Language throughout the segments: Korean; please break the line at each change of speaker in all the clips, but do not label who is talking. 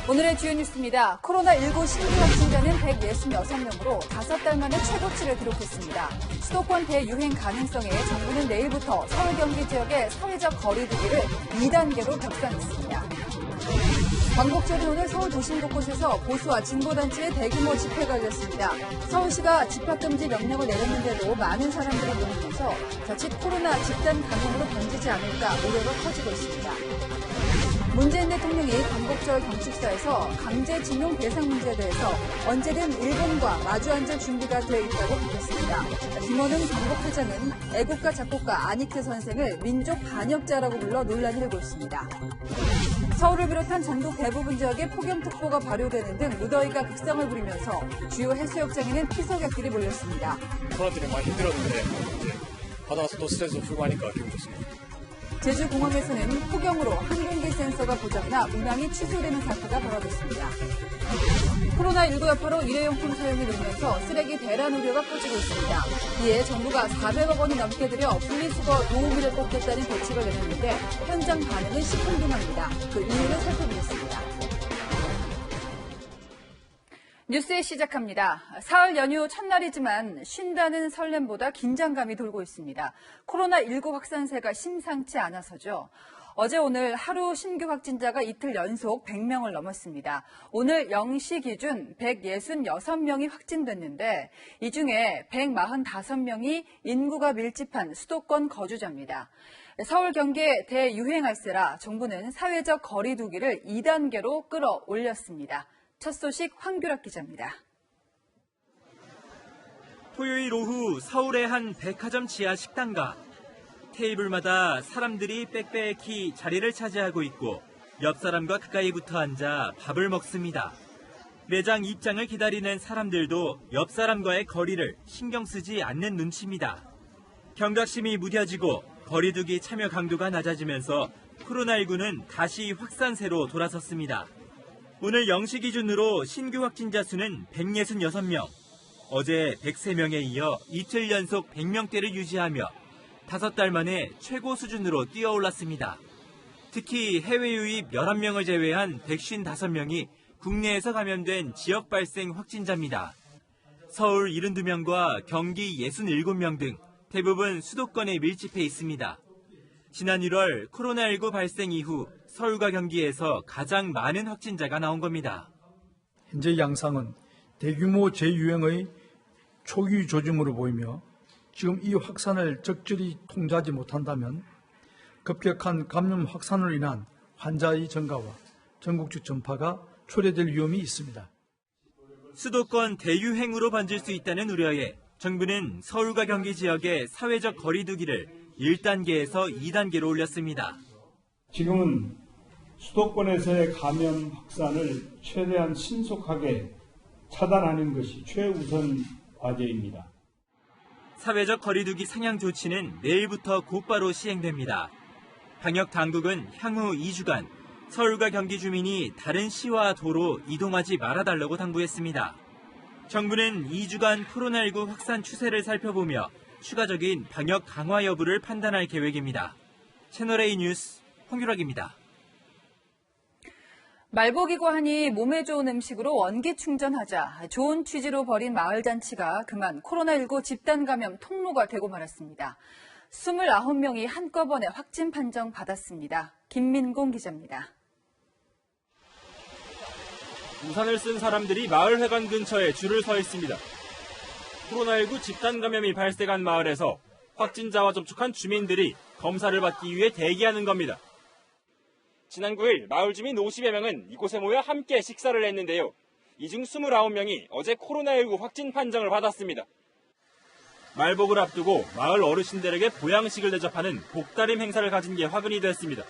오늘의 주요 뉴스입니다. 코로나19 신규 확진자는 166명으로 5달 만에 최고치를 기록했습니다. 수도권 대유행 가능성에 정부는 내일부터 서울 경기 지역의 사회적 거리두기를 2단계로 격상했습니다. 광복절이 오늘 서울 도심 곳곳에서 보수와 진보단체의 대규모 집회가 열렸습니다. 서울시가 집합금지 명령을 내렸는데도 많은 사람들이 모이면서 자칫 코로나 집단 감염으로 번지지 않을까 우려가 커지고 있습니다. 문재인 대통령이 광복절 경축사에서 강제징용 대상 문제에 대해서 언제든 일본과 마주 앉을 준비가 되어 있다고 밝혔습니다. 김원웅 광복회장은 애국가 작곡가 안익태 선생을 민족 반역자라고 불러 논란이 일고 있습니다. 서울을 비롯한 전국 대부분 지역에 폭염특보가 발효되는 등 무더위가 극성을 부리면서 주요 해수욕장에는 피서객들이 몰렸습니다.
사람들이 많이 힘들었는데 이제 바다에서 또 스트레스 풀고 하니까 기분 좋습니다.
제주공항에서는 폭염으로 항공기 센서가 고장나 운항이 취소되는 사태가 벌어졌습니다. 코로나19 여파로 일회용품 사용이 늘면서 쓰레기 대란 우려가 커지고 있습니다. 이에 정부가 400억 원이 넘게 들여 분리수거 노후비를 꺾겠다는 대책을 내놨는데 현장 반응은 시큰둥합니다. 그 이유를 살펴보겠습니다. 뉴스에 시작합니다. 사흘 연휴 첫날이지만 쉰다는 설렘보다 긴장감이 돌고 있습니다. 코로나19 확산세가 심상치 않아서죠. 어제 오늘 하루 신규 확진자가 이틀 연속 100명을 넘었습니다. 오늘 0시 기준 166명이 확진됐는데 이 중에 145명이 인구가 밀집한 수도권 거주자입니다. 서울 경기에 대유행할세라 정부는 사회적 거리두기를 2단계로 끌어올렸습니다. 첫 소식 황규락 기자입니다.
토요일 오후 서울의 한 백화점 지하 식당가. 테이블마다 사람들이 빽빽히 자리를 차지하고 있고 옆 사람과 가까이 붙어 앉아 밥을 먹습니다. 매장 입장을 기다리는 사람들도 옆 사람과의 거리를 신경 쓰지 않는 눈치입니다. 경각심이 무뎌지고 거리두기 참여 강도가 낮아지면서 코로나19는 다시 확산세로 돌아섰습니다. 오늘 0시 기준으로 신규 확진자 수는 166명, 어제 103명에 이어 이틀 연속 100명대를 유지하며 5달 만에 최고 수준으로 뛰어올랐습니다. 특히 해외 유입 11명을 제외한 155명이 국내에서 감염된 지역 발생 확진자입니다. 서울 72명과 경기 67명 등 대부분 수도권에 밀집해 있습니다. 지난 1월 코로나19 발생 이후 서울과 경기에서 가장 많은 확진자가 나온 겁니다.
현재 양상은 대규모 재유행의 초기 조짐으로 보이며 지금 이 확산을 적절히 통제하지 못한다면 급격한 감염 확산으로 인한 환자의 증가와 전국적 전파가 초래될 위험이 있습니다.
수도권 대유행으로 번질 수 있다는 우려에 정부는 서울과 경기 지역의 사회적 거리두기를 1단계에서 2단계로 올렸습니다.
지금은 수도권에서의 감염 확산을 최대한 신속하게 차단하는 것이 최우선 과제입니다.
사회적 거리두기 상향 조치는 내일부터 곧바로 시행됩니다. 방역 당국은 향후 2주간 서울과 경기 주민이 다른 시와 도로 이동하지 말아달라고 당부했습니다. 정부는 2주간 코로나19 확산 추세를 살펴보며 추가적인 방역 강화 여부를 판단할 계획입니다. 채널A 뉴스 황규락입니다.
말복이고 하니 몸에 좋은 음식으로 원기 충전하자 좋은 취지로 벌인 마을잔치가 그만 코로나19 집단 감염 통로가 되고 말았습니다. 29명이 한꺼번에 확진 판정 받았습니다. 김민공 기자입니다.
우산을 쓴 사람들이 마을회관 근처에 줄을 서 있습니다. 코로나19 집단 감염이 발생한 마을에서 확진자와 접촉한 주민들이 검사를 받기 위해 대기하는 겁니다. 지난 9일 마을 주민 50여 명은 이곳에 모여 함께 식사를 했는데요. 이 중 29명이 어제 코로나19 확진 판정을 받았습니다. 말복을 앞두고 마을 어르신들에게 보양식을 대접하는 복다림 행사를 가진 게 화근이 됐습니다.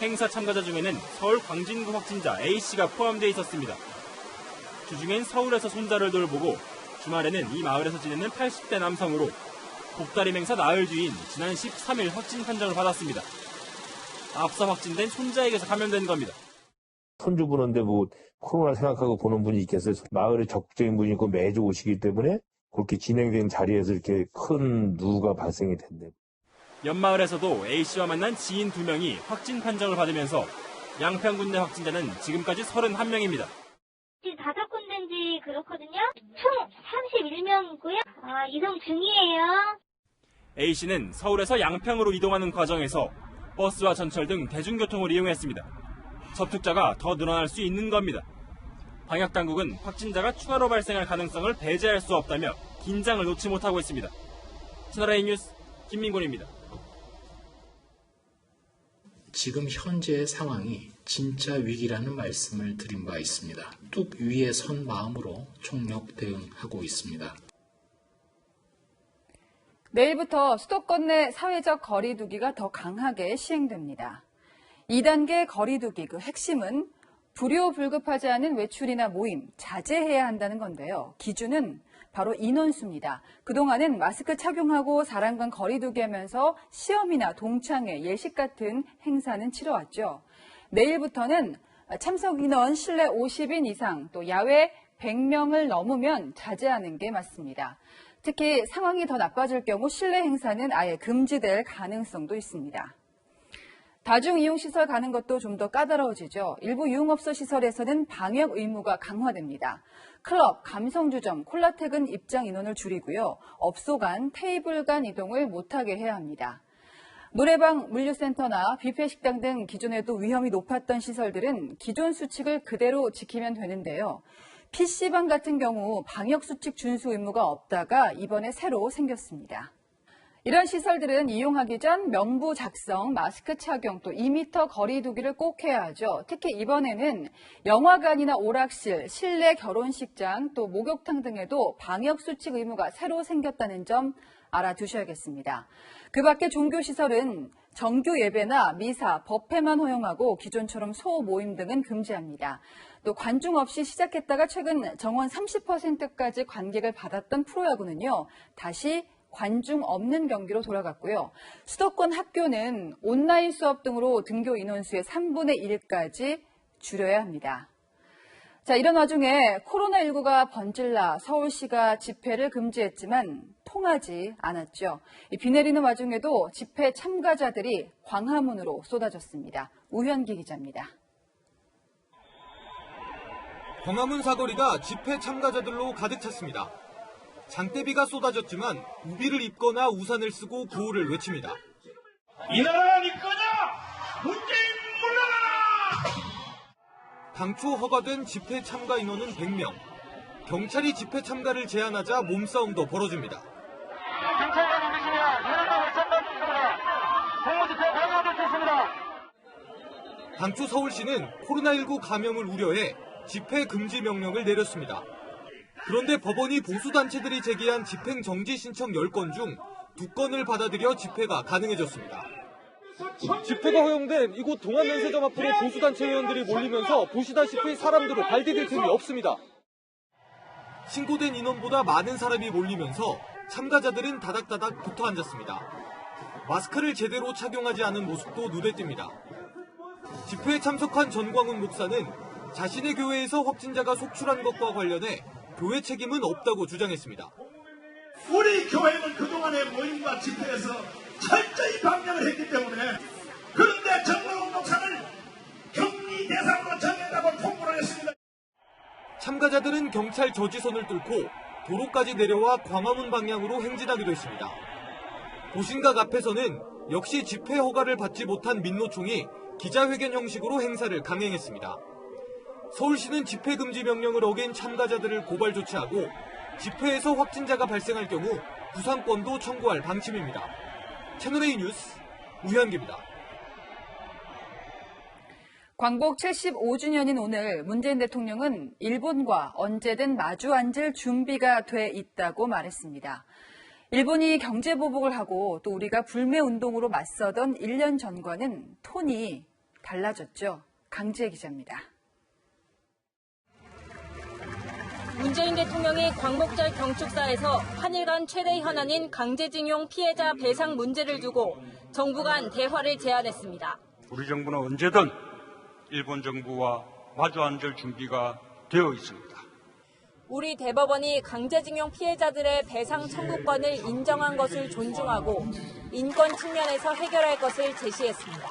행사 참가자 중에는 서울 광진구 확진자 A씨가 포함되어 있었습니다. 주중엔 서울에서 손자를 돌보고 주말에는 이 마을에서 지내는 80대 남성으로 복다림 행사 나흘 뒤인 지난 13일 확진 판정을 받았습니다. 앞서 확진된 손자에게서 감염된 겁니다.
손주 보는데 뭐 코로나 생각하고 보는 분이 있겠어요. 마을에 적극적인 분이 있고 매주 오시기 때문에 그렇게 진행된 자리에서 이렇게 큰 누가 발생이 됐네요.
옆마을에서도 A씨와 만난 지인 2명이 확진 판정을 받으면서 양평군 내 확진자는 지금까지 31명입니다.
5군데인지 그렇거든요. 총 31명이고요. 이동 중이에요.
A씨는 서울에서 양평으로 이동하는 과정에서 버스와 전철 등 대중교통을 이용했습니다. 접촉자가 더 늘어날 수 있는 겁니다. 방역당국은 확진자가 추가로 발생할 가능성을 배제할 수 없다며 긴장을 놓지 못하고 있습니다. 채널A 뉴스 김민곤입니다.
지금 현재의 상황이 진짜 위기라는 말씀을 드린 바 있습니다. 뚝 위에 선 마음으로 총력 대응하고 있습니다.
내일부터 수도권 내 사회적 거리 두기가 더 강하게 시행됩니다. 2단계 거리 두기 그 핵심은 불효불급하지 않은 외출이나 모임, 자제해야 한다는 건데요. 기준은 바로 인원수입니다. 그동안은 마스크 착용하고 사람 간 거리 두기 하면서 시험이나 동창회, 예식 같은 행사는 치러왔죠. 내일부터는 참석 인원 실내 50인 이상 또 야외 100명을 넘으면 자제하는 게 맞습니다. 특히 상황이 더 나빠질 경우 실내 행사는 아예 금지될 가능성도 있습니다. 다중이용시설 가는 것도 좀 더 까다로워지죠. 일부 유흥업소 시설에서는 방역 의무가 강화됩니다. 클럽, 감성주점, 콜라텍은 입장 인원을 줄이고요. 업소 간, 테이블 간 이동을 못하게 해야 합니다. 노래방, 물류센터나 뷔페 식당 등 기존에도 위험이 높았던 시설들은 기존 수칙을 그대로 지키면 되는데요. PC방 같은 경우 방역수칙 준수 의무가 없다가 이번에 새로 생겼습니다. 이런 시설들은 이용하기 전 명부 작성, 마스크 착용, 또 2m 거리 두기를 꼭 해야 하죠. 특히 이번에는 영화관이나 오락실, 실내 결혼식장, 또 목욕탕 등에도 방역수칙 의무가 새로 생겼다는 점 알아두셔야겠습니다. 그 밖에 종교시설은 정규 예배나 미사, 법회만 허용하고 기존처럼 소모임 등은 금지합니다. 또 관중 없이 시작했다가 최근 정원 30%까지 관객을 받았던 프로야구는요, 다시 관중 없는 경기로 돌아갔고요. 수도권 학교는 온라인 수업 등으로 등교 인원수의 3분의 1까지 줄여야 합니다. 자, 이런 와중에 코로나19가 번질나 서울시가 집회를 금지했지만 통하지 않았죠. 비 내리는 와중에도 집회 참가자들이 광화문으로 쏟아졌습니다. 우현기 기자입니다.
광화문 사거리가 집회 참가자들로 가득 찼습니다. 장대비가 쏟아졌지만 우비를 입거나 우산을 쓰고 구호를 외칩니다.
이 나라 니 꺼져! 문재인 물러나라!
당초 허가된 집회 참가 인원은 100명. 경찰이 집회 참가를 제한하자 몸싸움도 벌어집니다.
경찰관이 계시면 유럽을 전달했습니다. 공무집회 방해될 수 있습니다.
당초 서울시는 코로나19 감염을 우려해 집회 금지 명령을 내렸습니다. 그런데 법원이 보수단체들이 제기한 집행 정지 신청 10건 중 2건을 받아들여 집회가 가능해졌습니다.
집회가 허용된 이곳 동안면세점 앞으로 보수단체 회원들이 몰리면서 보시다시피 사람들을 발 디딜 틈이 없습니다.
신고된 인원보다 많은 사람이 몰리면서 참가자들은 다닥다닥 붙어 앉았습니다. 마스크를 제대로 착용하지 않은 모습도 눈에 띕니다. 집회에 참석한 전광훈 목사는 자신의 교회에서 확진자가 속출한 것과 관련해 교회 책임은 없다고 주장했습니다.
우리 교회는 그동안의 모임과 집회에서 철저히 방역을 했기 때문에 그런데 정광훈 목사를 격리 대상으로 정했다고 통보를 했습니다.
참가자들은 경찰 저지선을 뚫고 도로까지 내려와 광화문 방향으로 행진하기도 했습니다. 보신각 앞에서는 역시 집회 허가를 받지 못한 민노총이 기자회견 형식으로 행사를 강행했습니다. 서울시는 집회 금지 명령을 어긴 참가자들을 고발 조치하고 집회에서 확진자가 발생할 경우 구상권도 청구할 방침입니다. 채널A 뉴스 우현기입니다.
광복 75주년인 오늘 문재인 대통령은 일본과 언제든 마주 앉을 준비가 돼 있다고 말했습니다. 일본이 경제 보복을 하고 또 우리가 불매운동으로 맞서던 1년 전과는 톤이 달라졌죠. 강지혜 기자입니다.
문재인 대통령이 광복절 경축사에서 한일 간 최대 현안인 강제징용 피해자 배상 문제를 두고 정부 간 대화를 제안했습니다.
우리 정부는 언제든 일본 정부와 마주 앉을 준비가 되어 있습니다.
우리 대법원이 강제징용 피해자들의 배상 청구권을 인정한 것을 존중하고 인권 측면에서 해결할 것을 제시했습니다.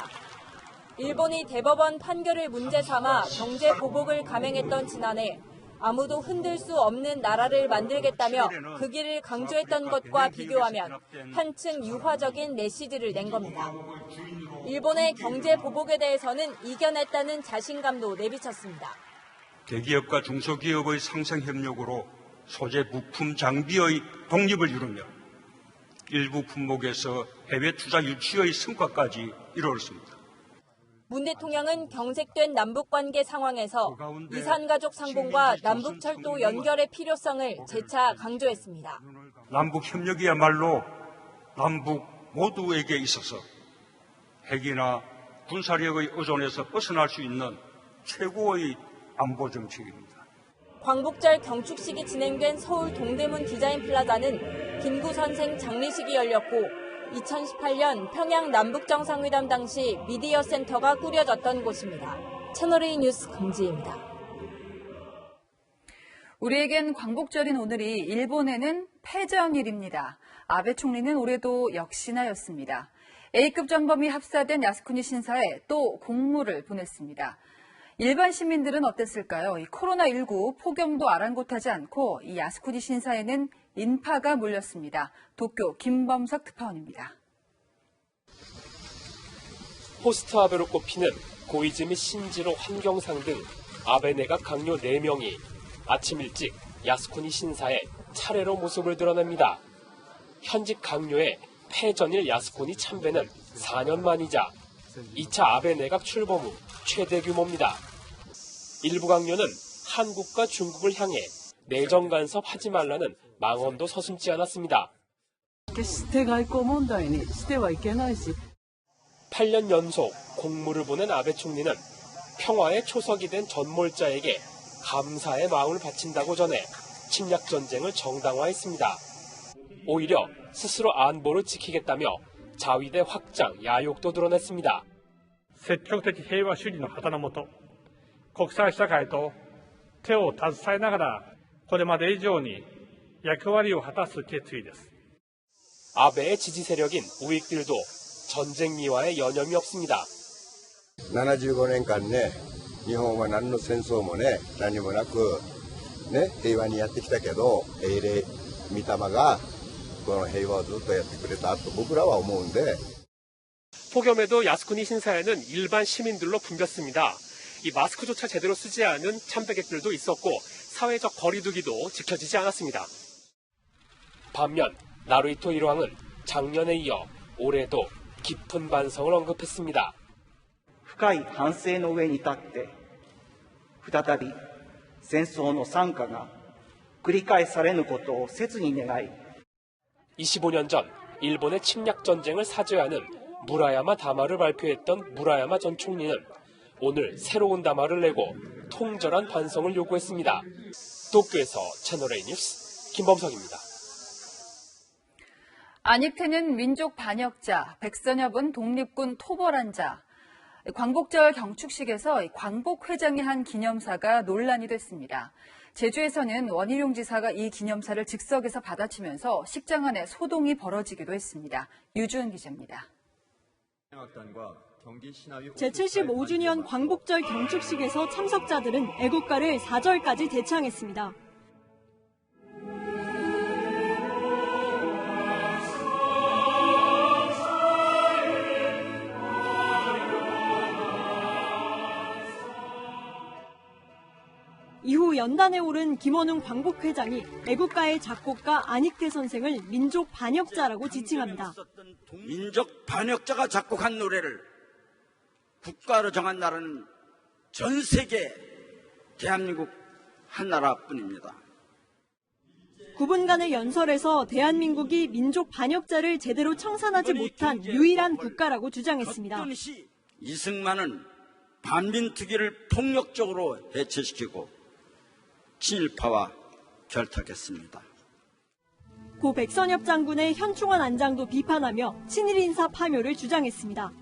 일본이 대법원 판결을 문제 삼아 경제 보복을 감행했던 지난해 아무도 흔들 수 없는 나라를 만들겠다며 그 길을 강조했던 것과 비교하면 한층 유화적인 메시지를 낸 겁니다. 일본의 경제 보복에 대해서는 이겨냈다는 자신감도 내비쳤습니다.
대기업과 중소기업의 상생협력으로 소재 부품 장비의 독립을 이루며 일부 품목에서 해외 투자 유치의 성과까지 이루었습니다.
문 대통령은 경색된 남북관계 상황에서 이산가족 상봉과 남북철도 연결의 필요성을 재차 강조했습니다.
남북협력이야말로 남북 모두에게 있어서 핵이나 군사력의 의존에서 벗어날 수 있는 최고의 안보 정책입니다.
광복절 경축식이 진행된 서울 동대문 디자인 플라자는 김구 선생 장례식이 열렸고 2018년 평양 남북정상회담 당시 미디어 센터가 꾸려졌던 곳입니다. 채널A 뉴스 금지입니다.
우리에겐 광복절인 오늘이 일본에는 패전일입니다. 아베 총리는 올해도 역시나였습니다. A급 전범이 합사된 야스쿠니 신사에 또 공물을 보냈습니다. 일반 시민들은 어땠을까요? 이 코로나19 폭염도 아랑곳하지 않고 이 야스쿠니 신사에는 인파가 몰렸습니다. 도쿄 김범석 특파원입니다.
포스트 아베로 꼽히는 고이즈미 신지로 환경상 등 아베 내각 강요 4명이 아침 일찍 야스쿠니 신사에 차례로 모습을 드러냅니다. 현직 강요의 패전일 야스쿠니 참배는 4년 만이자 2차 아베 내각 출범 후 최대 규모입니다. 일부 강요는 한국과 중국을 향해 내정 간섭하지 말라는 망언도 서슴지 않았습니다. 8년 연속 공물을 보낸 아베 총리는 평화의 초석이 된 전몰자에게 감사의 마음을 바친다고 전해 침략 전쟁을 정당화했습니다. 오히려 스스로 안보를 지키겠다며 자위대 확장, 야욕도 드러냈습니다.
積極的平和主義の旗の下、国際社会と手を携えながら、これまで以上に役割を果たす決意です。
아베의 지지 세력인 우익들도 전쟁 미화에 여념이 없습니다.
75年間ね、日本は何の戦争もね、何もなく、ね、平和にやってきたけど、英霊、御霊がこの平和をずっとやってくれたと僕らは思うんで。
폭염에도 야스쿠니 신사에는 일반 시민들로 붐볐습니다. 이 마스크조차 제대로 쓰지 않은 참배객들도 있었고 사회적 거리두기도 지켜지지 않았습니다. 반면 나루히토 1왕은 작년에 이어 올해도 깊은 반성을 언급했습니다.
深い反省の上に立って再び戦争の惨禍が繰り返されぬことを切に願い
25년 전 일본의 침략 전쟁을 사죄하는 무라야마 다마를 발표했던 무라야마 전 총리는 오늘 새로운 담화를 내고 통절한 반성을 요구했습니다. 도쿄에서 채널A 뉴스 김범석입니다.
안익태는 민족 반역자, 백선엽은 독립군 토벌한 자. 광복절 경축식에서 광복회장이 한 기념사가 논란이 됐습니다. 제주에서는 원희룡 지사가 이 기념사를 즉석에서 받아치면서 식장 안에 소동이 벌어지기도 했습니다. 유주은 기자입니다.
제75주년 광복절 경축식에서 참석자들은 애국가를 4절까지 대창했습니다. 이후 연단에 오른 김원웅 광복회장이 애국가의 작곡가 안익태 선생을 민족 반역자라고 지칭합니다.
민족 반역자가 작곡한 노래를 국가로 정한 나라는 전 세계 대한민국 한 나라뿐입니다.
9분간의 연설에서 대한민국이 민족 반역자를 제대로 청산하지 못한 유일한 국가라고 주장했습니다.
이승만은 반민특위를 폭력적으로 해체시키고 친일파와 결탁했습니다.
고 백선엽 장군의 현충원 안장도 비판하며 친일 인사 파묘를 주장했습니다.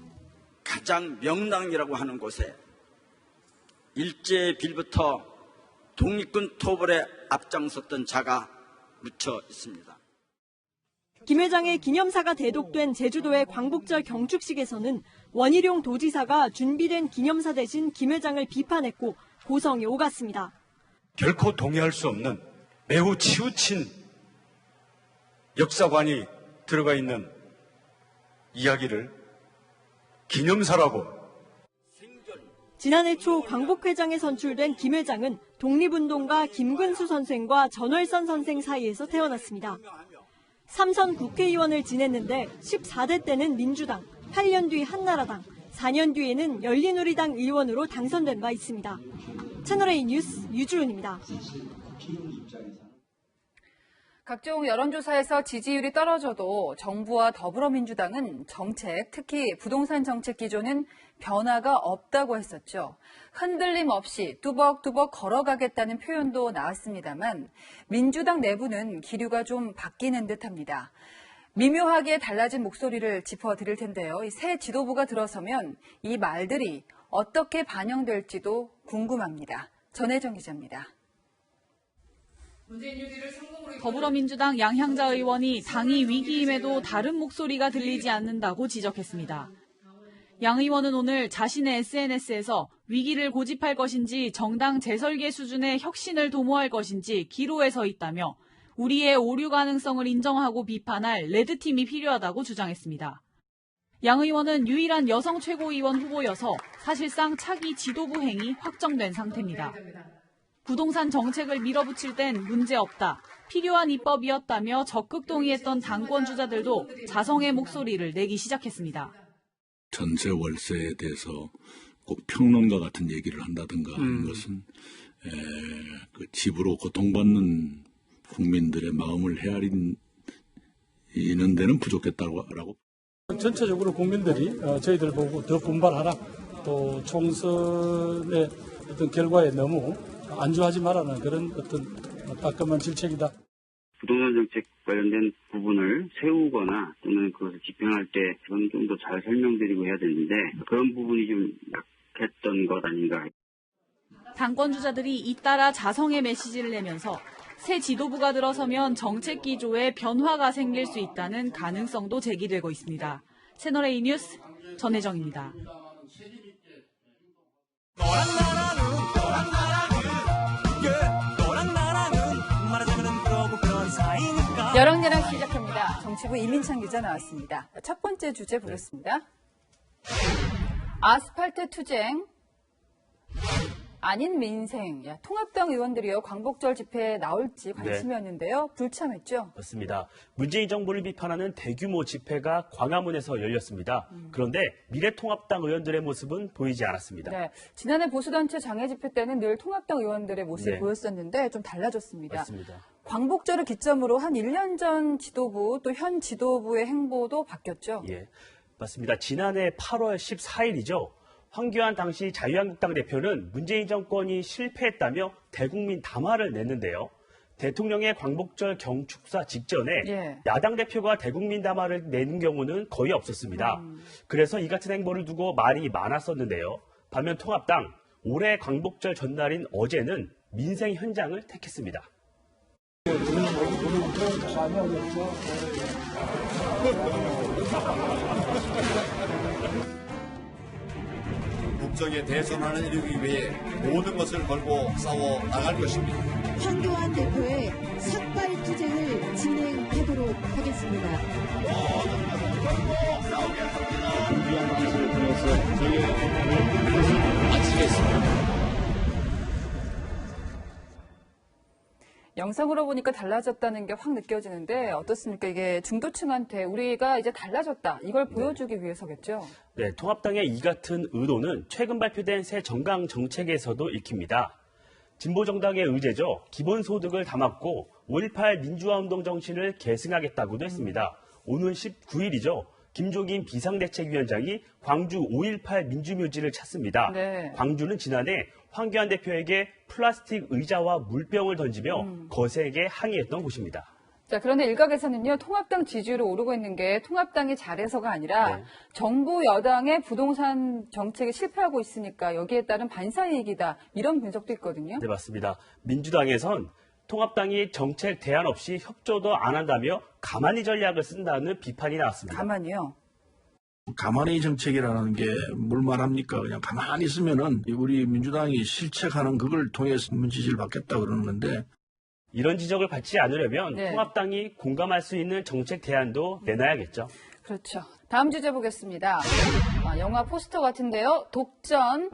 가장 명당이라고 하는 곳에 일제의 빌부터 독립군 토벌에 앞장섰던 자가 묻혀 있습니다.
김 회장의 기념사가 대독된 제주도의 광복절 경축식에서는 원희룡 도지사가 준비된 기념사 대신 김 회장을 비판했고 고성이 오갔습니다.
결코 동의할 수 없는 매우 치우친 역사관이 들어가 있는 이야기를 기념사라고.
지난해 초 광복회장에 선출된 김 회장은 독립운동가 김근수 선생과 전월선 선생 사이에서 태어났습니다. 3선 국회의원을 지냈는데 14대 때는 민주당, 8년 뒤 한나라당, 4년 뒤에는 열린우리당 의원으로 당선된 바 있습니다. 채널A 뉴스 유주은입니다.
각종 여론조사에서 지지율이 떨어져도 정부와 더불어민주당은 정책, 특히 부동산 정책 기조는 변화가 없다고 했었죠. 흔들림 없이 뚜벅뚜벅 걸어가겠다는 표현도 나왔습니다만 민주당 내부는 기류가 좀 바뀌는 듯합니다. 미묘하게 달라진 목소리를 짚어드릴 텐데요. 새 지도부가 들어서면 이 말들이 어떻게 반영될지도 궁금합니다. 전혜정 기자입니다.
더불어민주당 양향자 의원이 당이 위기임에도 다른 목소리가 들리지 않는다고 지적했습니다. 양 의원은 오늘 자신의 SNS에서 위기를 고집할 것인지 정당 재설계 수준의 혁신을 도모할 것인지 기로에 서 있다며 우리의 오류 가능성을 인정하고 비판할 레드팀이 필요하다고 주장했습니다. 양 의원은 유일한 여성 최고위원 후보여서 사실상 차기 지도부 행이 확정된 상태입니다. 부동산 정책을 밀어붙일 땐 문제없다, 필요한 입법이었다며 적극 동의했던 당권 주자들도 자성의 목소리를 내기 시작했습니다.
전세 월세에 대해서 꼭 평론가 같은 얘기를 한다든가 하는 것은 그 집으로 고통받는 국민들의 마음을 헤아리는 데는 부족했다고.
전체적으로 국민들이 저희들 보고 더 분발하라, 또 총선의 어떤 결과에 너무 안주하지 말라는 그런 어떤 따끔한 질책이다.
부동산 정책 관련된 부분을 세우거나 또는 그것을 집행할 때 그건 좀 더 잘 설명드리고 해야 되는데 그런 부분이 좀 약했던 것 아닌가.
당권 주자들이 잇따라 자성의 메시지를 내면서 새 지도부가 들어서면 정책 기조에 변화가 생길 수 있다는 가능성도 제기되고 있습니다. 채널A 뉴스 전혜정입니다.
여랑여랑 시작합니다. 정치부 이민창 기자 나왔습니다. 첫 번째 주제 보겠습니다. 아스팔트 투쟁 아닌 민생. 통합당 의원들이요 광복절 집회에 나올지 관심이었는데요. 불참했죠.
그렇습니다. 문재인 정부를 비판하는 대규모 집회가 광화문에서 열렸습니다. 그런데 미래통합당 의원들의 모습은 보이지 않았습니다.
네, 지난해 보수단체 장애 집회 때는 늘 통합당 의원들의 모습이
네.
보였었는데 좀 달라졌습니다.
맞습니다.
광복절을 기점으로 한 1년 전 지도부 또 현 지도부의 행보도 바뀌었죠.
예, 맞습니다. 지난해 8월 14일이죠. 황교안 당시 자유한국당 대표는 문재인 정권이 실패했다며 대국민 담화를 냈는데요. 대통령의 광복절 경축사 직전에 야당 대표가 대국민 담화를 내는 경우는 거의 없었습니다. 그래서 이 같은 행보를 두고 말이 많았었는데요. 반면 통합당 올해 광복절 전날인 어제는 민생 현장을 택했습니다.
국정의 대선언을 이루기 위해 모든 것을 걸고 싸워 나갈 것입니다.
황교안 대표의 삭발 투쟁을 진행하도록 하겠습니다.
귀한 것을 들어서 저희의 것을 마치겠습니다.
영상으로 보니까 달라졌다는 게 확 느껴지는데 어떻습니까? 이게 중도층한테 우리가 이제 달라졌다. 이걸 보여주기 위해서겠죠?
네, 통합당의 이 같은 의도는 최근 발표된 새 정강 정책에서도 읽힙니다. 진보정당의 의제죠. 기본소득을 담았고 5.18 민주화운동 정신을 계승하겠다고도 했습니다. 오는 19일이죠. 김종인 비상대책위원장이 광주 5.18 민주묘지를 찾습니다.
네.
광주는 지난해 황교안 대표에게 플라스틱 의자와 물병을 던지며 거세게 항의했던 곳입니다.
자, 그런데 일각에서는요, 통합당 지지율이 오르고 있는 게 통합당이 잘해서가 아니라 정부 여당의 부동산 정책이 실패하고 있으니까 여기에 따른 반사이익이다. 이런 분석도 있거든요.
네, 맞습니다. 민주당에선 통합당이 정책 대안 없이 협조도 안 한다며 가만히 전략을 쓴다는 비판이 나왔습니다.
가만히요?
가만히 정책이라는 게 뭘 말합니까? 그냥 가만히 있으면은 우리 민주당이 실책하는 그걸 통해서 지지를 받겠다 그러는 건데
이런 지적을 받지 않으려면
네.
통합당이 공감할 수 있는 정책 대안도 내놔야겠죠.
그렇죠. 다음 주제 보겠습니다. 영화 포스터 같은데요. 독전,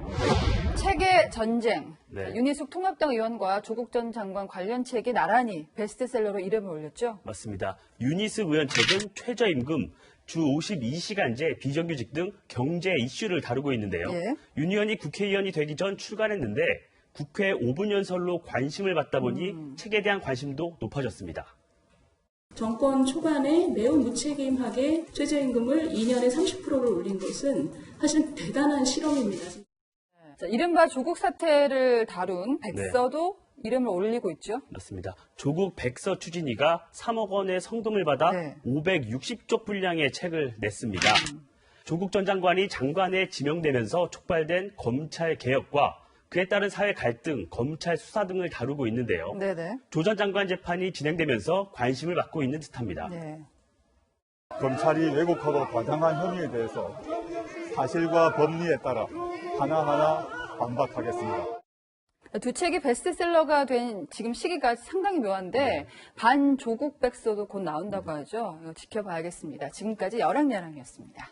책의 전쟁.
네.
윤희숙 통합당 의원과 조국 전 장관 관련 책이 나란히 베스트셀러로 이름을 올렸죠.
맞습니다. 윤희숙 의원 책은 최저임금, 주 52시간제, 비정규직 등 경제 이슈를 다루고 있는데요.
예.
윤 의원이 국회의원이 되기 전 출간했는데 국회 5분 연설로 관심을 받다 보니 책에 대한 관심도 높아졌습니다.
정권 초반에 매우 무책임하게 최저임금을 2년에 30%를 올린 것은 사실 대단한 실험입니다.
자, 이른바 조국 사태를 다룬 백서도 이름을 올리고 있죠.
맞습니다. 조국 백서 추진위가 3억 원의 성금을 받아 560쪽 분량의 책을 냈습니다. 조국 전 장관이 장관에 지명되면서 촉발된 검찰 개혁과 그에 따른 사회 갈등, 검찰 수사 등을 다루고 있는데요.
네네.
조 전 장관 재판이 진행되면서 관심을 받고 있는 듯합니다.
네.
검찰이 왜곡하고 과장한 혐의에 대해서 사실과 법리에 따라 하나하나 반박하겠습니다.
두 책이 베스트셀러가 된 지금 시기가 상당히 묘한데 반조국 백서도 곧 나온다고 하죠. 이거 지켜봐야겠습니다. 지금까지 여랑야랑이었습니다.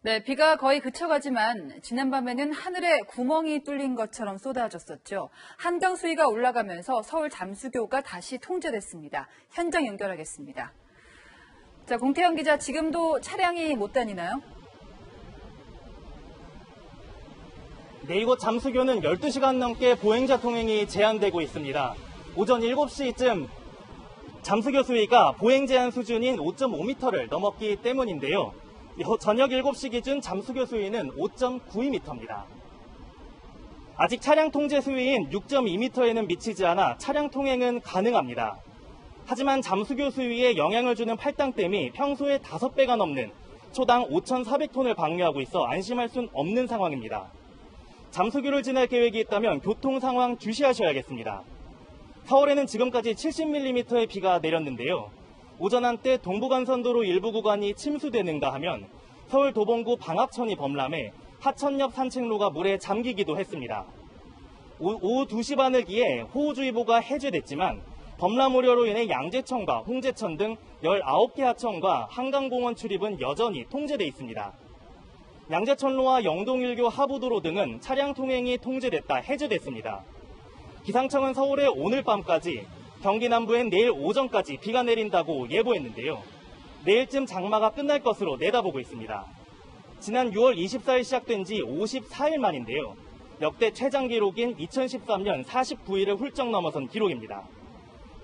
네, 비가 거의 그쳐가지만 지난밤에는 하늘에 구멍이 뚫린 것처럼 쏟아졌었죠. 한강 수위가 올라가면서 서울 잠수교가 다시 통제됐습니다. 현장 연결하겠습니다. 자, 공태영 기자, 지금도 차량이 못 다니나요?
네, 이곳 잠수교는 12시간 넘게 보행자 통행이 제한되고 있습니다. 오전 7시쯤 잠수교 수위가 보행 제한 수준인 5.5m를 넘었기 때문인데요. 저녁 7시 기준 잠수교 수위는 5.92m입니다. 아직 차량 통제 수위인 6.2m에는 미치지 않아 차량 통행은 가능합니다. 하지만 잠수교 수위에 영향을 주는 팔당댐이 평소의 5배가 넘는 초당 5,400톤을 방류하고 있어 안심할 순 없는 상황입니다. 잠수교를 지날 계획이 있다면 교통 상황 주시하셔야겠습니다. 서울에는 지금까지 70mm의 비가 내렸는데요. 오전 한때 동부간선도로 일부 구간이 침수되는가 하면 서울 도봉구 방학천이 범람해 하천역 산책로가 물에 잠기기도 했습니다. 오후 2시 반을 기해 호우주의보가 해제됐지만 범람 우려로 인해 양재천과 홍제천 등 19개 하천과 한강공원 출입은 여전히 통제돼 있습니다. 양재천로와 영동일교 하부도로 등은 차량 통행이 통제됐다 해제됐습니다. 기상청은 서울에 오늘 밤까지, 경기 남부엔 내일 오전까지 비가 내린다고 예보했는데요. 내일쯤 장마가 끝날 것으로 내다보고 있습니다. 지난 6월 24일 시작된 지 54일 만인데요. 역대 최장 기록인 2013년 49일을 훌쩍 넘어선 기록입니다.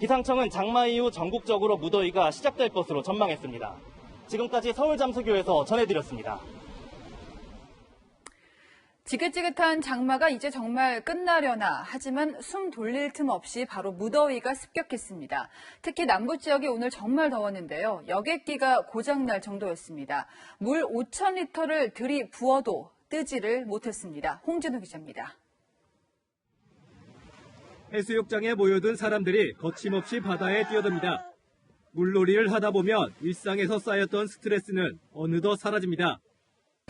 기상청은 장마 이후 전국적으로 무더위가 시작될 것으로 전망했습니다. 지금까지 서울 잠수교에서 전해드렸습니다.
지긋지긋한 장마가 이제 정말 끝나려나 하지만 숨 돌릴 틈 없이 바로 무더위가 습격했습니다. 특히 남부 지역이 오늘 정말 더웠는데요. 여객기가 고장날 정도였습니다. 물 5,000리터를 들이부어도 뜨지를 못했습니다. 홍진우 기자입니다.
해수욕장에 모여든 사람들이 거침없이 바다에 뛰어듭니다. 물놀이를 하다 보면 일상에서 쌓였던 스트레스는 어느덧 사라집니다.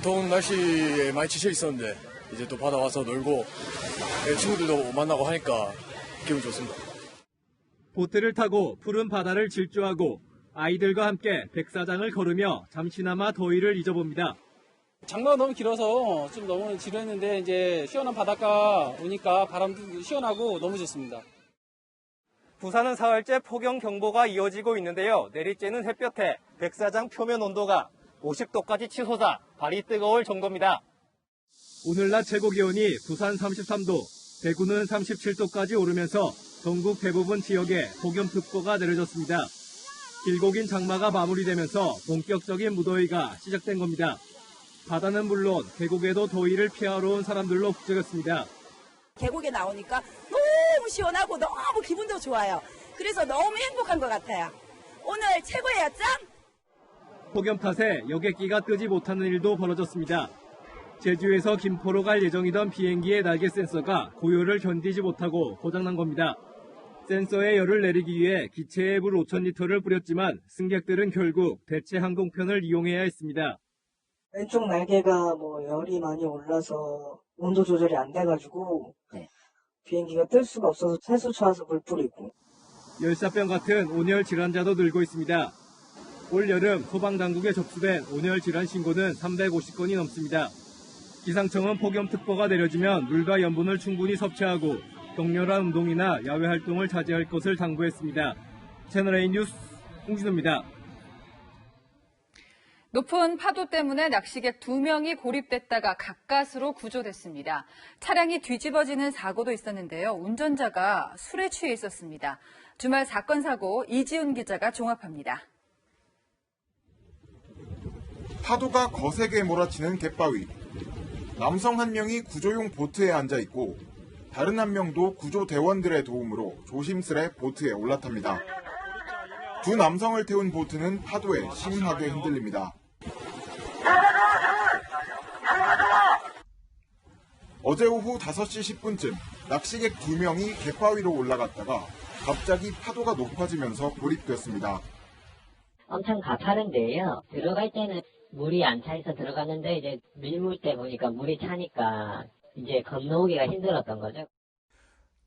더운 날씨에 많이 지쳐 있었는데 이제 또 바다 와서 놀고 친구들도 만나고 하니까 기분 좋습니다.
보트를 타고 푸른 바다를 질주하고 아이들과 함께 백사장을 걸으며 잠시나마 더위를 잊어봅니다.
장마가 너무 길어서 좀 너무 지루했는데 이제 시원한 바닷가 오니까 바람도 시원하고 너무 좋습니다.
부산은 사흘째 폭염경보가 이어지고 있는데요. 내리쬐는 햇볕에 백사장 표면 온도가 50도까지 치솟아 발이 뜨거울 정도입니다. 오늘 낮 최고 기온이 부산 33도, 대구는 37도까지 오르면서 전국 대부분 지역에 폭염특보가 내려졌습니다. 길고 긴 장마가 마무리되면서 본격적인 무더위가 시작된 겁니다. 바다는 물론 계곡에도 더위를 피하러 온 사람들로 북적였습니다.
계곡에 나오니까 너무 시원하고 너무 기분도 좋아요. 그래서 너무 행복한 것 같아요. 오늘 최고예요, 짱!
폭염 탓에 여객기가 뜨지 못하는 일도 벌어졌습니다. 제주에서 김포로 갈 예정이던 비행기의 날개 센서가 고요를 견디지 못하고 고장난 겁니다.
센서에 열을 내리기 위해 기체에 물 5,000리터를 뿌렸지만 승객들은 결국 대체 항공편을 이용해야 했습니다.
왼쪽 날개가 열이 많이 올라서 온도 조절이 안 돼가지고 비행기가 뜰 수가 없어서 세수차 와서 물 뿌리고.
열사병 같은 온열 질환자도 늘고 있습니다. 올 여름 소방당국에 접수된 온열 질환 신고는 350건이 넘습니다. 기상청은 폭염특보가 내려지면 물과 염분을 충분히 섭취하고 격렬한 운동이나 야외 활동을 자제할 것을 당부했습니다. 채널A 뉴스 홍진호입니다.
높은 파도 때문에 낚시객 2명이 고립됐다가 가까스로 구조됐습니다. 차량이 뒤집어지는 사고도 있었는데요. 운전자가 술에 취해 있었습니다. 주말 사건 사고 이지훈 기자가 종합합니다.
파도가 거세게 몰아치는 갯바위. 남성 한 명이 구조용 보트에 앉아 있고 다른 한 명도 구조대원들의 도움으로 조심스레 보트에 올라탑니다. 두 남성을 태운 보트는 파도에 심하게 흔들립니다. 어제 오후 5시 10분쯤 낚시객 2명이 갯바위로 올라갔다가 갑자기 파도가 높아지면서 고립됐습니다.
엄청 가파른데요. 들어갈 때는 물이 안 차있어 들어갔는데 이제 밀물 때 보니까 물이 차니까 이제 건너오기가 힘들었던 거죠.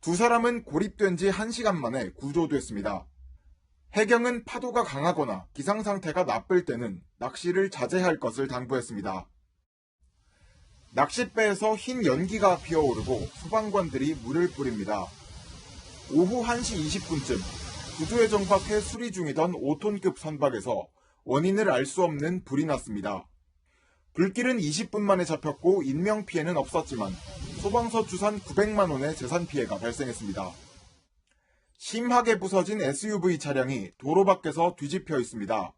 두 사람은 고립된 지 1시간 만에 구조됐습니다. 해경은 파도가 강하거나 기상 상태가 나쁠 때는 낚시를 자제할 것을 당부했습니다. 낚싯배에서 흰 연기가 피어오르고 소방관들이 물을 뿌립니다. 오후 1시 20분쯤 구조에 정박해 수리 중이던 5톤급 선박에서 원인을 알 수 없는 불이 났습니다. 불길은 20분 만에 잡혔고 인명피해는 없었지만 소방서 추산 900만 원의 재산 피해가 발생했습니다. 심하게 부서진 SUV 차량이 도로 밖에서 뒤집혀 있습니다.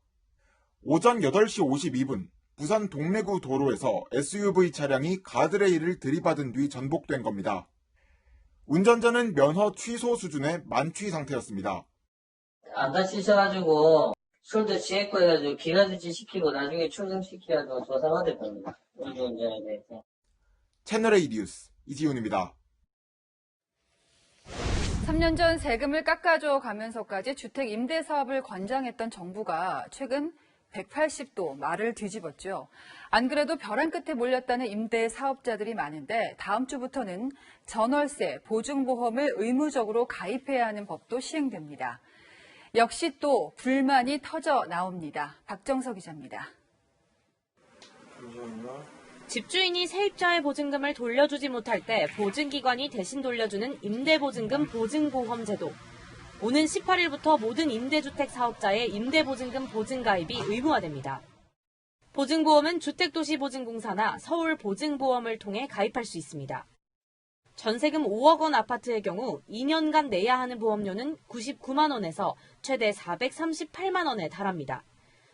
오전 8시 52분 부산 동래구 도로에서 SUV 차량이 가드레일을 들이받은 뒤 전복된 겁니다. 운전자는 면허 취소 수준의 만취 상태였습니다.
안 다치셔가지고 술도 취했고 해가지고 기가주치 시키고 나중에 출정시켜가지고 조사받을 겁니다. 운전자에 대해서.
채널A 뉴스 이지훈입니다.
3년 전 세금을 깎아줘 가면서까지 주택 임대 사업을 권장했던 정부가 최근 180도 말을 뒤집었죠. 안 그래도 벼랑 끝에 몰렸다는 임대 사업자들이 많은데 다음 주부터는 전월세, 보증보험을 의무적으로 가입해야 하는 법도 시행됩니다. 역시 또 불만이 터져 나옵니다. 박정석 기자입니다.
집주인이 세입자의 보증금을 돌려주지 못할 때 보증기관이 대신 돌려주는 임대보증금 보증보험 제도. 오는 18일부터 모든 임대주택 사업자의 임대보증금 보증가입이 의무화됩니다. 보증보험은 주택도시보증공사나 서울보증보험을 통해 가입할 수 있습니다. 전세금 5억 원 아파트의 경우 2년간 내야 하는 보험료는 99만 원에서 최대 438만 원에 달합니다.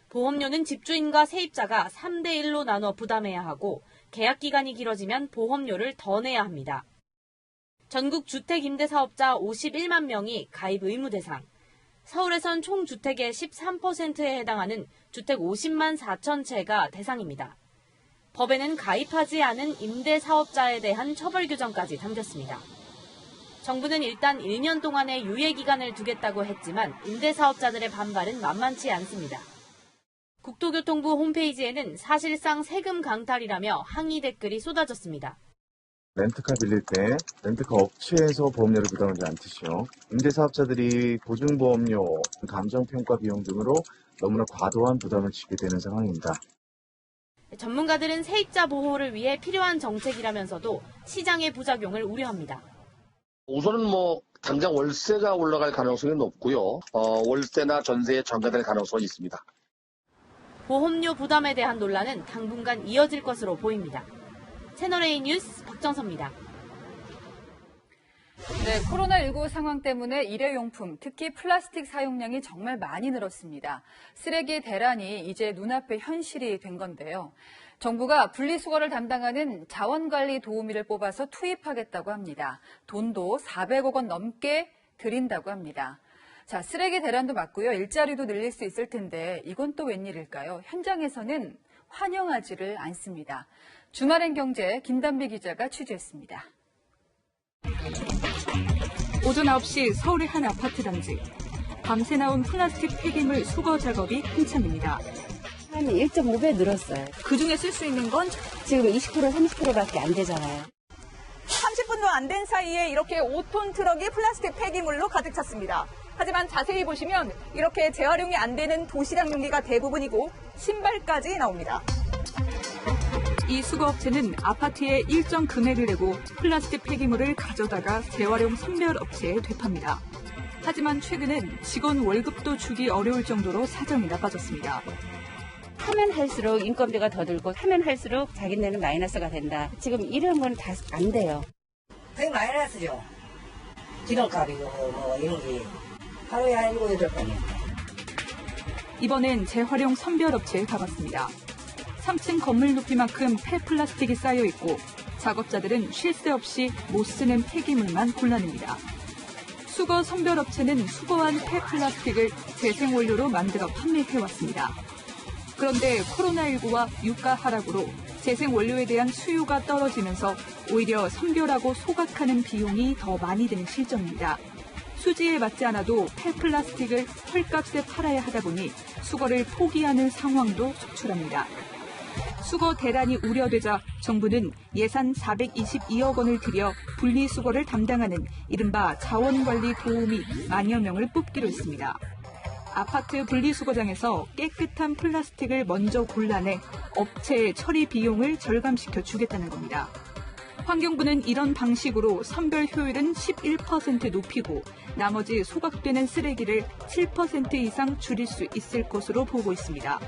보험료는 집주인과 세입자가 3대1로 나눠 부담해야 하고 계약기간이 길어지면 보험료를 더 내야 합니다. 전국 주택임대사업자 51만 명이 가입 의무 대상. 서울에선 총 주택의 13%에 해당하는 주택 50만 4천 채가 대상입니다. 법에는 가입하지 않은 임대사업자에 대한 처벌 규정까지 담겼습니다. 정부는 일단 1년 동안의 유예기간을 두겠다고 했지만 임대사업자들의 반발은 만만치 않습니다. 국토교통부 홈페이지에는 사실상 세금 강탈이라며 항의 댓글이 쏟아졌습니다.
렌트카 빌릴 때 렌트카 업체에서 보험료를 부담하지 않듯이요. 임대사업자들이 보증보험료, 감정평가 비용 등으로 너무나 과도한 부담을 지게 되는 상황입니다.
전문가들은 세입자 보호를 위해 필요한 정책이라면서도 시장의 부작용을 우려합니다.
우선은 당장 월세가 올라갈 가능성이 높고요. 월세나 전세에 전가될 가능성이 있습니다.
보험료 부담에 대한 논란은 당분간 이어질 것으로 보입니다. 채널A 뉴스 박정서입니다.
네, 코로나19 상황 때문에 일회용품, 특히 플라스틱 사용량이 정말 많이 늘었습니다. 쓰레기 대란이 이제 눈앞의 현실이 된 건데요. 정부가 분리수거를 담당하는 자원관리 도우미를 뽑아서 투입하겠다고 합니다. 돈도 400억 원 넘게 들인다고 합니다. 자, 쓰레기 대란도 맞고요. 일자리도 늘릴 수 있을 텐데 이건 또 웬일일까요? 현장에서는 환영하지를 않습니다. 주말엔 경제 김단비 기자가 취재했습니다.
오전 9시 서울의 한 아파트 단지. 밤새 나온 플라스틱 폐기물 수거 작업이 한참입니다.
한 1.5배 늘었어요.
그중에 쓸 수 있는 건
지금 20% 30%밖에 안 되잖아요.
30분도 안 된 사이에 이렇게 5톤 트럭이 플라스틱 폐기물로 가득 찼습니다. 하지만 자세히 보시면 이렇게 재활용이 안 되는 도시락 용기가 대부분이고 신발까지 나옵니다.
이 수거업체는 아파트에 일정 금액을 내고 플라스틱 폐기물을 가져다가 재활용 선별업체에 되팝니다. 하지만 최근엔 직원 월급도 주기 어려울 정도로 사정이 나빠졌습니다.
하면 할수록 인건비가 더 들고 하면 할수록 자기네는 마이너스가 된다. 지금 이런 건 다 안 돼요.
되게 마이너스죠. 기름값이고 뭐 이런 게 하루에 한 7, 8건이요.
이번엔 재활용 선별업체에 가봤습니다. 3층 건물 높이만큼 폐플라스틱이 쌓여있고 작업자들은 쉴 새 없이 못 쓰는 폐기물만 골라냅니다. 수거 선별업체는 수거한 폐플라스틱을 재생원료로 만들어 판매해왔습니다. 그런데 코로나19와 유가 하락으로 재생원료에 대한 수요가 떨어지면서 오히려 선별하고 소각하는 비용이 더 많이 드는 실정입니다. 수지에 맞지 않아도 폐플라스틱을 헐값에 팔아야 하다 보니 수거를 포기하는 상황도 속출합니다. 수거 대란이 우려되자 정부는 예산 422억 원을 들여 분리수거를 담당하는 이른바 자원관리 도우미 만여 명을 뽑기로 했습니다. 아파트 분리수거장에서 깨끗한 플라스틱을 먼저 골라내 업체의 처리 비용을 절감시켜 주겠다는 겁니다. 환경부는 이런 방식으로 선별 효율은 11% 높이고 나머지 소각되는 쓰레기를 7% 이상 줄일 수 있을 것으로 보고 있습니다.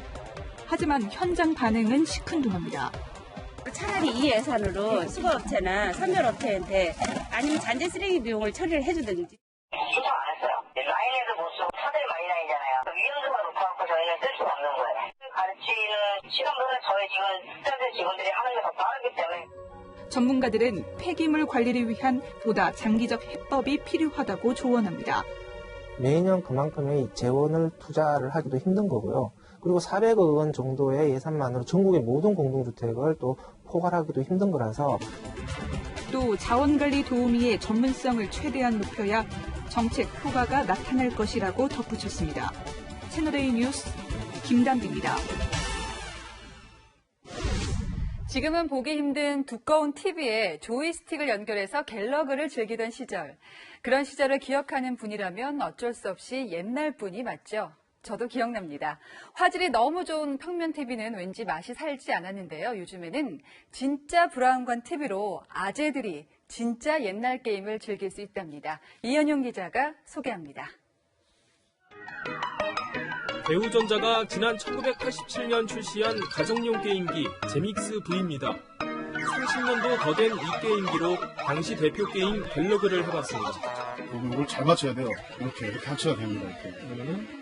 하지만 현장 반응은 시큰둥합니다.
차라리 이 예산으로 수거업체나 선별업체한테 아니면 잔재 쓰레기 비용을 처리를 해주든지.
신청 안 했어요. 라인에도 못 쓰고 차들이 많이 다니잖아요. 위험도가 높아갖고 저희는 쓸 수가 없는 거예요. 가르치는 시간보다 저희 지금 스타트 직원들이 하는 게 더 빠르기 때문에.
전문가들은 폐기물 관리를 위한 보다 장기적 해법이 필요하다고 조언합니다.
매년 그만큼의 재원을 투자를 하기도 힘든 거고요. 그리고 400억 원 정도의 예산만으로 전국의 모든 공동주택을 또 포괄하기도 힘든 거라서
또 자원관리 도우미의 전문성을 최대한 높여야 정책 효과가 나타날 것이라고 덧붙였습니다. 채널A 뉴스 김단비입니다. 지금은 보기 힘든 두꺼운 TV에 조이스틱을 연결해서 갤러그를 즐기던 시절. 그런 시절을 기억하는 분이라면 어쩔 수 없이 옛날 분이 맞죠. 저도 기억납니다. 화질이 너무 좋은 평면 TV는 왠지 맛이 살지 않았는데요. 요즘에는 진짜 브라운관 TV로 아재들이 진짜 옛날 게임을 즐길 수 있답니다. 이현용 기자가 소개합니다.
대우전자가 지난 1987년 출시한 가정용 게임기 제믹스 V입니다. 30년도 더 된 이 게임기로 당시 대표 게임 갤러그를 해봤습니다.
이걸 잘 맞춰야 돼요. 이렇게 맞춰야 됩니다. 이렇게.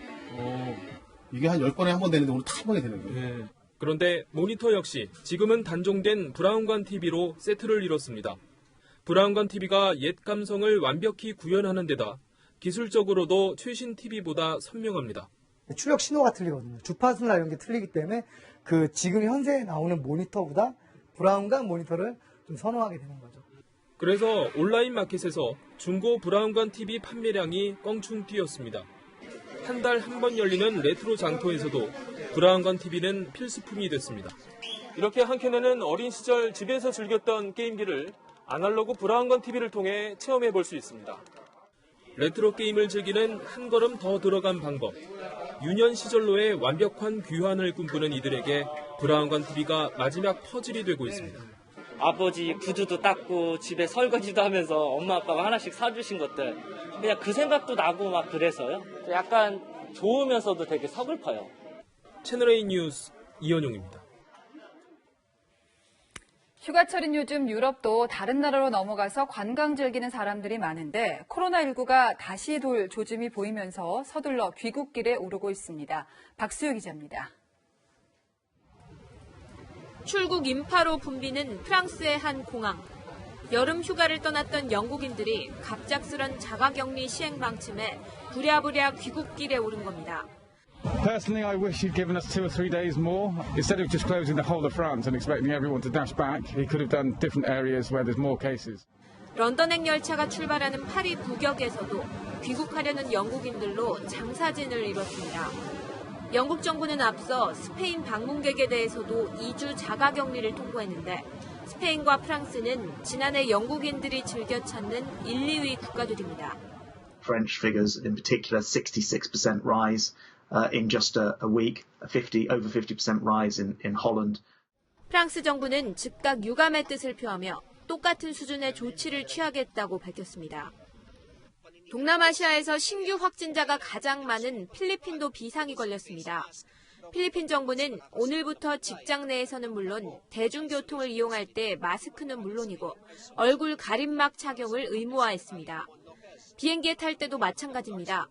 이게 한 10번에 한 번 되는데 오늘 다 한 번에 되는 거예요.
네. 그런데 모니터 역시 지금은 단종된 브라운관 TV로 세트를 이뤘습니다. 브라운관 TV가 옛 감성을 완벽히 구현하는 데다 기술적으로도 최신 TV보다 선명합니다.
출력 신호가 틀리거든요. 주파수나 이런 게 틀리기 때문에 지금 현재 나오는 모니터보다 브라운관 모니터를 좀 선호하게 되는 거죠.
그래서 온라인 마켓에서 중고 브라운관 TV 판매량이 껑충 뛰었습니다. 한 달 한 번 열리는 레트로 장터에서도 브라운관 TV는 필수품이 됐습니다. 이렇게 한켠에는 어린 시절 집에서 즐겼던 게임기를 아날로그 브라운관 TV를 통해 체험해 볼 수 있습니다. 레트로 게임을 즐기는 한 걸음 더 들어간 방법. 유년 시절로의 완벽한 귀환을 꿈꾸는 이들에게 브라운관 TV가 마지막 퍼즐이 되고 있습니다.
아버지 구두도 닦고 집에 설거지도 하면서 엄마 아빠가 하나씩 사주신 것들 그냥 그 생각도 나고 막 그래서요. 약간 좋으면서도 되게 서글퍼요.
채널A 뉴스 이현용입니다.
휴가철인 요즘 유럽도 다른 나라로 넘어가서 관광 즐기는 사람들이 많은데 코로나19가 다시 돌 조짐이 보이면서 서둘러 귀국길에 오르고 있습니다. 박수효 기자입니다.
출국 인파로 붐비는 프랑스의 한 공항. 여름 휴가를 떠났던 영국인들이 갑작스런 자가격리 시행 방침에 부랴부랴 귀국길에 오른 겁니다.
Personally, I wish he'd given us 2 or 3 days more. Instead of just closing the whole of France and expecting everyone to dash back, he could have done different areas where there's more cases.
런던행 열차가 출발하는 파리 북역에서도 귀국하려는 영국인들로 장사진을 이뤘습니다. 영국 정부는 앞서 스페인 방문객에 대해서도 2주 자가격리를 통보했는데 스페인과 프랑스는 지난해 영국인들이 즐겨 찾는 1, 2위 국가들입니다.
French figures in particular, 66% rise in just a week, over 50% rise in Holland.
프랑스 정부는 즉각 유감의 뜻을 표하며 똑같은 수준의 조치를 취하겠다고 밝혔습니다. 동남아시아에서 신규 확진자가 가장 많은 필리핀도 비상이 걸렸습니다. 필리핀 정부는 오늘부터 직장 내에서는 물론 대중교통을 이용할 때 마스크는 물론이고 얼굴 가림막 착용을 의무화했습니다. 비행기에 탈 때도 마찬가지입니다.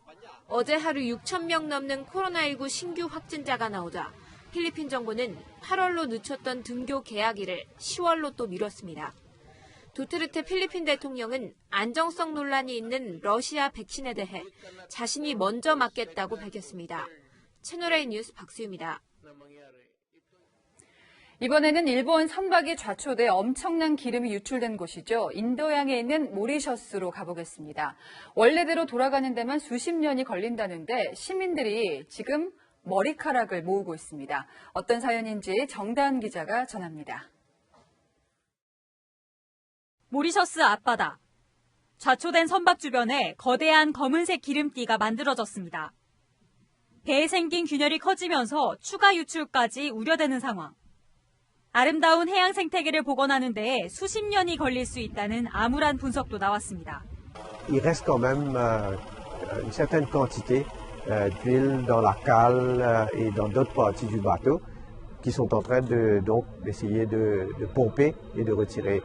어제 하루 6,000명 넘는 코로나19 신규 확진자가 나오자 필리핀 정부는 8월로 늦췄던 등교 개학일을 10월로 또 미뤘습니다. 두테르테 필리핀 대통령은 안정성 논란이 있는 러시아 백신에 대해 자신이 먼저 맞겠다고 밝혔습니다. 채널A 뉴스 박수유입니다.
이번에는 일본 선박이 좌초돼 엄청난 기름이 유출된 곳이죠. 인도양에 있는 모리셔스로 가보겠습니다. 원래대로 돌아가는 데만 수십 년이 걸린다는데 시민들이 지금 머리카락을 모으고 있습니다. 어떤 사연인지 정다은 기자가 전합니다.
모리셔스 앞바다. 좌초된 선박 주변에 거대한 검은색 기름띠가 만들어졌습니다. 배에 생긴 균열이 커지면서 추가 유출까지 우려되는 상황. 아름다운 해양 생태계를 복원하는 데에 수십 년이 걸릴 수 있다는 암울한 분석도 나왔습니다.
Il reste quand même une certaine quantité d'huile dans la cale et dans d'autres parties du bateau qui sont en train d'essayer de pomper et de retirer.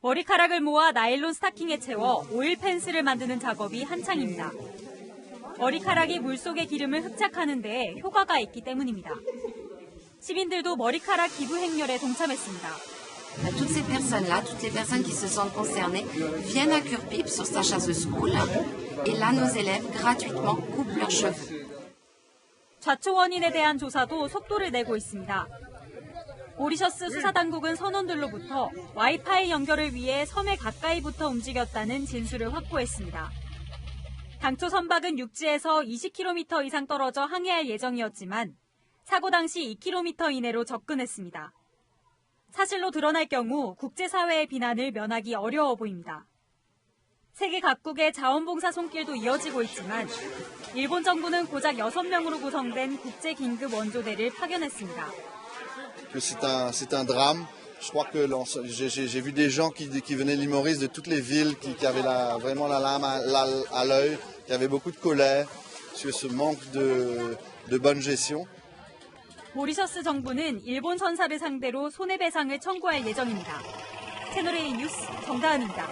머리카락을 모아 나일론 스타킹에 채워 오일 펜스를 만드는 작업이 한창입니다. 머리카락이 물속의 기름을 흡착하는 데 효과가 있기 때문입니다. 시민들도 머리카락 기부 행렬에 동참했습니다.
Toutes ces personnes-là, toutes les personnes qui se sentent concernées, viennent à Curpip sur Sacha's School et là nos élèves gratuitement coupent leurs cheveux.
좌초 원인에 대한 조사도 속도를 내고 있습니다. 모리셔스 수사당국은 선원들로부터 와이파이 연결을 위해 섬에 가까이부터 움직였다는 진술을 확보했습니다. 당초 선박은 육지에서 20km 이상 떨어져 항해할 예정이었지만 사고 당시 2km 이내로 접근했습니다. 사실로 드러날 경우 국제사회의 비난을 면하기 어려워 보입니다. 세계 각국의 자원봉사 손길도 이어지고 있지만 일본 정부는 고작 6명으로 구성된 국제긴급 원조대를 파견했습니다.
C'est un drame. Je crois que j'ai vu des gens qui venaient de l'île Maurice, de toutes les villes, qui avaient vraiment la lame à l'œil, qui avaient beaucoup de colère sur ce manque de bonne gestion.
모리셔스 정부는 일본 선사를 상대로 손해배상을 청구할 예정입니다. 채널A 뉴스 정다은입니다.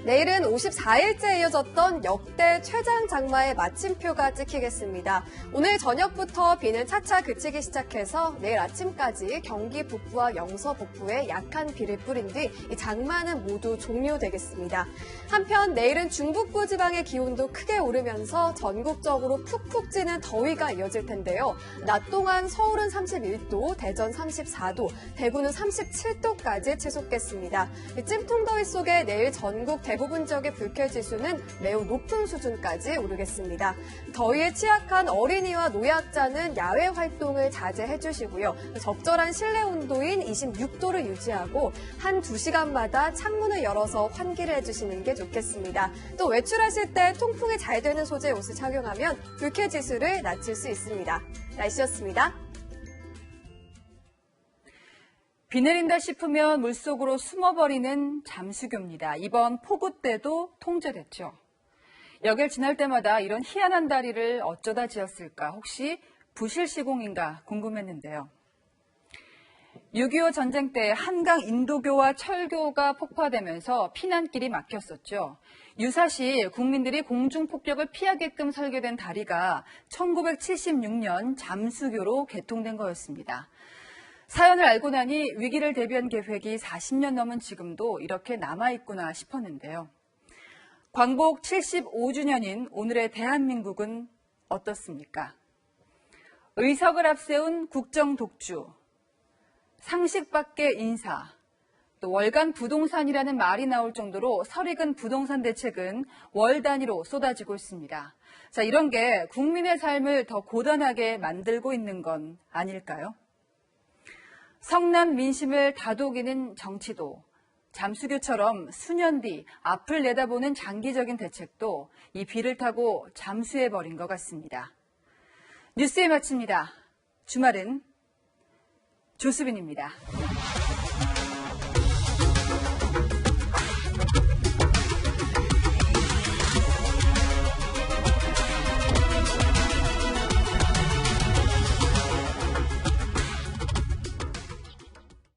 내일은 54일째 이어졌던 역대 최장 장마의 마침표가 찍히겠습니다. 오늘 저녁부터 비는 차차 그치기 시작해서 내일 아침까지 경기 북부와 영서 북부에 약한 비를 뿌린 뒤 이 장마는 모두 종료되겠습니다. 한편 내일은 중북부 지방의 기온도 크게 오르면서 전국적으로 푹푹 찌는 더위가 이어질 텐데요. 낮 동안 서울은 31도, 대전 34도, 대구는 37도까지 치솟겠습니다. 찜통더위 속에 내일 전국 대부분 지역의 불쾌지수는 매우 높은 수준까지 오르겠습니다. 더위에 취약한 어린이와 노약자는 야외 활동을 자제해 주시고요. 적절한 실내 온도인 26도를 유지하고 한 2시간마다 창문을 열어서 환기를 해주시는 게 좋겠습니다. 또 외출하실 때 통풍이 잘 되는 소재의 옷을 착용하면 불쾌지수를 낮출 수 있습니다. 날씨였습니다.
비 내린다 싶으면 물속으로 숨어버리는 잠수교입니다. 이번 폭우 때도 통제됐죠. 여길 지날 때마다 이런 희한한 다리를 어쩌다 지었을까? 혹시 부실 시공인가 궁금했는데요. 6.25 전쟁 때 한강 인도교와 철교가 폭파되면서 피난길이 막혔었죠. 유사시 국민들이 공중폭격을 피하게끔 설계된 다리가 1976년 잠수교로 개통된 거였습니다. 사연을 알고 나니 위기를 대비한 계획이 40년 넘은 지금도 이렇게 남아있구나 싶었는데요. 광복 75주년인 오늘의 대한민국은 어떻습니까? 의석을 앞세운 국정 독주, 상식 밖의 인사, 또 월간 부동산이라는 말이 나올 정도로 설익은 부동산 대책은 월 단위로 쏟아지고 있습니다. 자, 이런 게 국민의 삶을 더 고단하게 만들고 있는 건 아닐까요? 성난 민심을 다독이는 정치도, 잠수교처럼 수년 뒤 앞을 내다보는 장기적인 대책도 이 비를 타고 잠수해버린 것 같습니다. 뉴스에 마칩니다. 주말은 조수빈입니다.